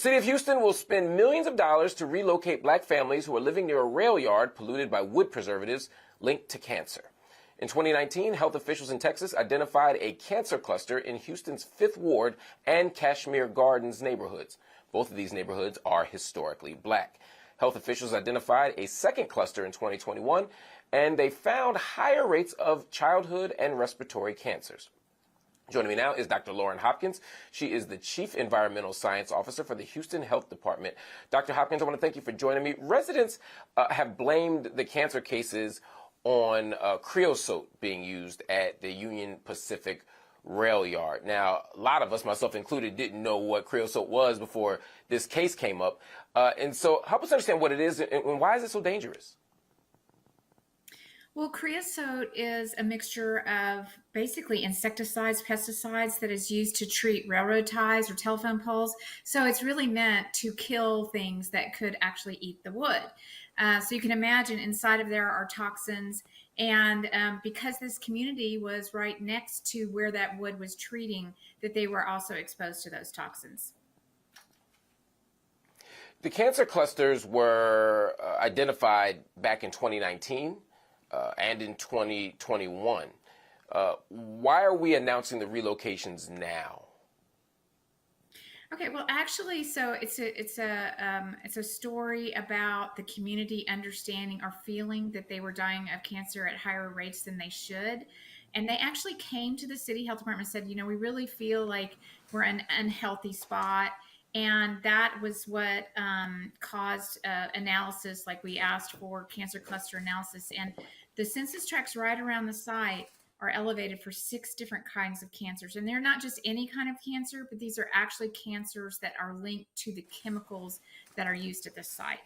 The City of Houston will spend millions of dollars to relocate black families who are living near a rail yard polluted by wood preservatives linked to cancer. In 2019, health officials in Texas identified a cancer cluster in Houston's 5th Ward and Kashmir Gardens neighborhoods. Both of these neighborhoods are historically black. Health officials identified a second cluster in 2021, and they found higher rates of childhood and respiratory cancers. Joining me now is Dr. Lauren Hopkins. She is the Chief Environmental Science Officer for the Houston Health Department. Dr. Hopkins, I want to thank you for joining me. Residents have blamed the cancer cases on creosote being used at the Union Pacific rail yard. Now, a lot of us, myself included, didn't know what creosote was before this case came up. And so help us understand what it is and why is it so dangerous? Well, creosote is a mixture of basically insecticides, pesticides that is used to treat railroad ties or telephone poles. So it's really meant to kill things that could actually eat the wood. So you can imagine inside of there are toxins. And because this community was right next to where that wood was treating, that they were also exposed to those toxins. The cancer clusters were identified back in 2019. And in 2021. Why are we announcing the relocations now? Okay, well, actually, so it's a story about the community understanding or feeling that they were dying of cancer at higher rates than they should. And they actually came to the city health department and said, you know, we really feel like we're in an unhealthy spot. And that was what caused analysis, like we asked for cancer cluster analysis. And the census tracts right around the site are elevated for 6 different kinds of cancers. And they're not just any kind of cancer, but these are actually cancers that are linked to the chemicals that are used at the site.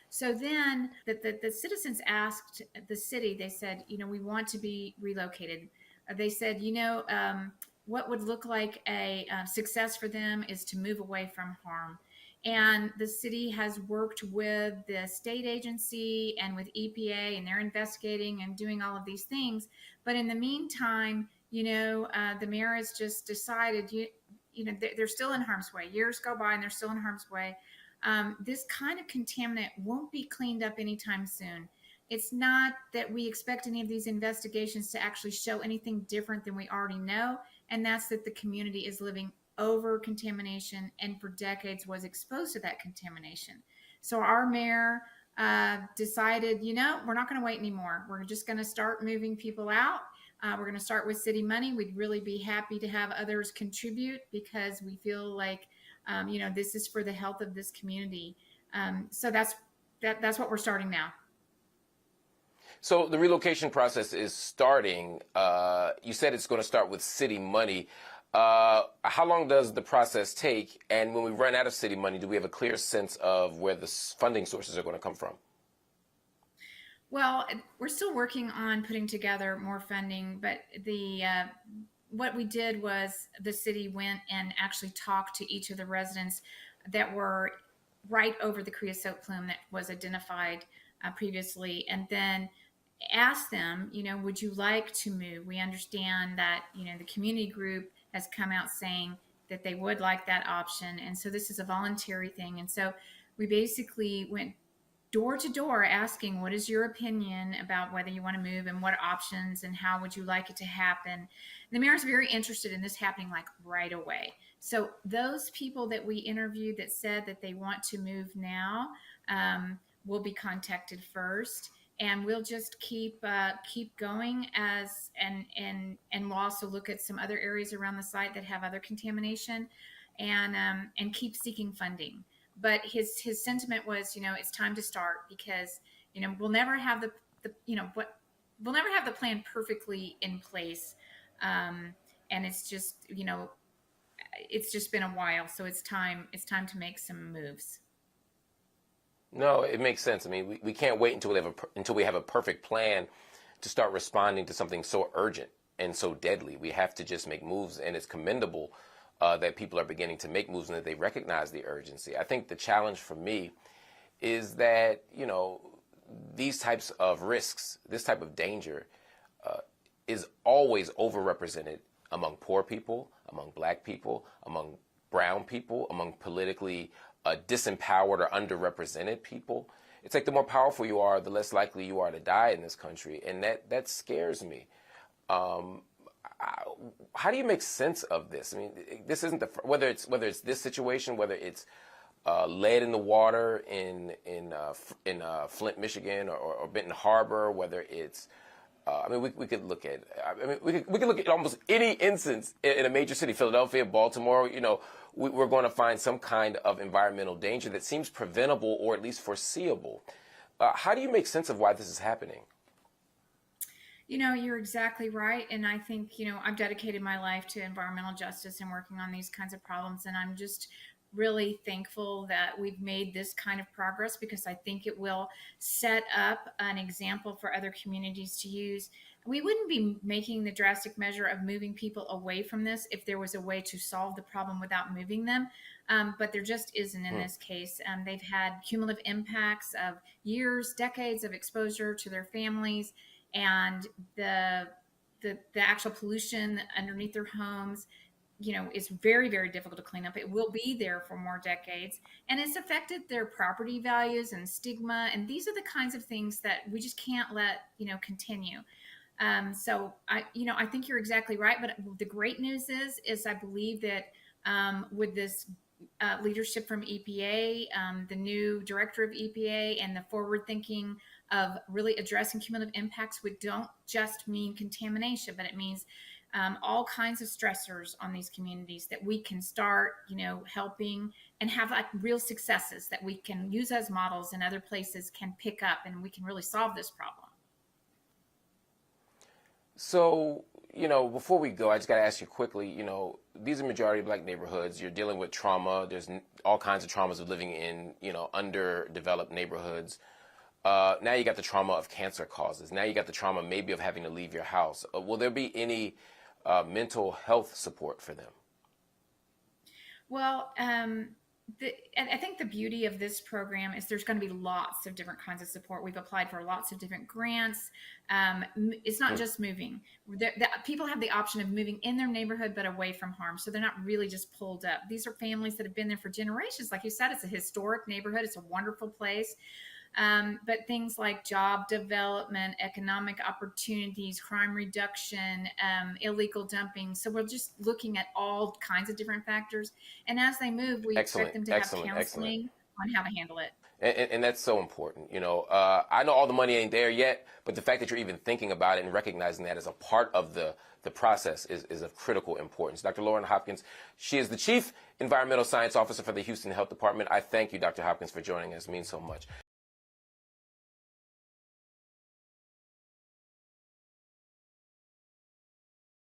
So then the citizens asked the city, they said, you know, we want to be relocated. They said, you know, what would look like a success for them is to move away from harm. And the city has worked with the state agency and with EPA, and they're investigating and doing all of these things. But in the meantime, you know, the mayor has just decided, you know, they're still in harm's way. Years go by and they're still in harm's way. This kind of contaminant won't be cleaned up anytime soon. It's not that we expect any of these investigations to actually show anything different than we already know. And that's that the community is living over contamination and for decades was exposed to that contamination. So our mayor decided, you know, we're not going to wait anymore. We're just going to start moving people out. We're going to start with city money. We'd really be happy to have others contribute because we feel like, you know, this is for the health of this community. So that's what we're starting now. So the relocation process is starting. You said it's going to start with city money. How long does the process take? And when we run out of city money, do we have a clear sense of where the funding sources are going to come from? Well, we're still working on putting together more funding, but what we did was the city went and actually talked to each of the residents that were right over the creosote plume that was identified previously, and then asked them, you know, would you like to move? We understand that, you know, the community group has come out saying that they would like that option. And so this is a voluntary thing. And so we basically went door to door asking, what is your opinion about whether you want to move and what options and how would you like it to happen? The mayor is very interested in this happening like right away. So those people that we interviewed that said that they want to move now will be contacted first. And we'll just keep going as and we'll also look at some other areas around the site that have other contamination, and keep seeking funding. But his sentiment was, you know, it's time to start because, you know, we'll never have we'll never have the plan perfectly in place, and it's just, you know, it's just been a while, so it's time to make some moves. No, it makes sense. I mean, we can't wait until we have a perfect plan to start responding to something so urgent and so deadly. We have to just make moves, and it's commendable that people are beginning to make moves and that they recognize the urgency. I think the challenge for me is that, you know, these types of risks, this type of danger is always overrepresented among poor people, among black people, among brown people, among politically disempowered or underrepresented people. It's like the more powerful you are, the less likely you are to die in this country, and that scares me. How do you make sense of this? I mean, this isn't whether it's this situation, whether it's lead in the water in Flint, Michigan, or Benton Harbor, whether it's I mean, we could look at. I mean, we could look at almost any instance in a major city, Philadelphia, Baltimore. You know, we're going to find some kind of environmental danger that seems preventable or at least foreseeable. How do you make sense of why this is happening? You know, you're exactly right. And I think, I've dedicated my life to environmental justice and working on these kinds of problems. And I'm just really thankful that we've made this kind of progress, because I think it will set up an example for other communities to use. We wouldn't be making the drastic measure of moving people away from this if there was a way to solve the problem without moving them. But there just isn't in this case. They've had cumulative impacts of years, decades of exposure to their families, and the actual pollution underneath their homes, is very, very difficult to clean up. It will be there for more decades, and it's affected their property values and stigma. And these are the kinds of things that we just can't let, continue. So I think you're exactly right. But the great news is I believe that with this leadership from EPA, the new director of EPA, and the forward thinking of really addressing cumulative impacts, which don't just mean contamination, but it means all kinds of stressors on these communities, that we can start, helping and have like real successes that we can use as models and other places can pick up, and we can really solve this problem. So, before we go, I just got to ask you quickly, these are majority Black neighborhoods. You're dealing with trauma. There's all kinds of traumas of living in, underdeveloped neighborhoods. Now you got the trauma of cancer causes. Now you got the trauma maybe of having to leave your house. Will there be any mental health support for them? Well, I think the beauty of this program is there's going to be lots of different kinds of support. We've applied for lots of different grants. It's not just moving. People have the option of moving in their neighborhood but away from harm, so they're not really just pulled up. These are families that have been there for generations. Like you said, it's a historic neighborhood. It's a wonderful place. But things like job development, economic opportunities, crime reduction, illegal dumping. So we're just looking at all kinds of different factors. And as they move, we expect them to have counseling on how to handle it. And that's so important. I know all the money ain't there yet, but the fact that you're even thinking about it and recognizing that as a part of the process is of critical importance. Dr. Lauren Hopkins, she is the Chief Environmental Science Officer for the Houston Health Department. I thank you, Dr. Hopkins, for joining us. It means so much.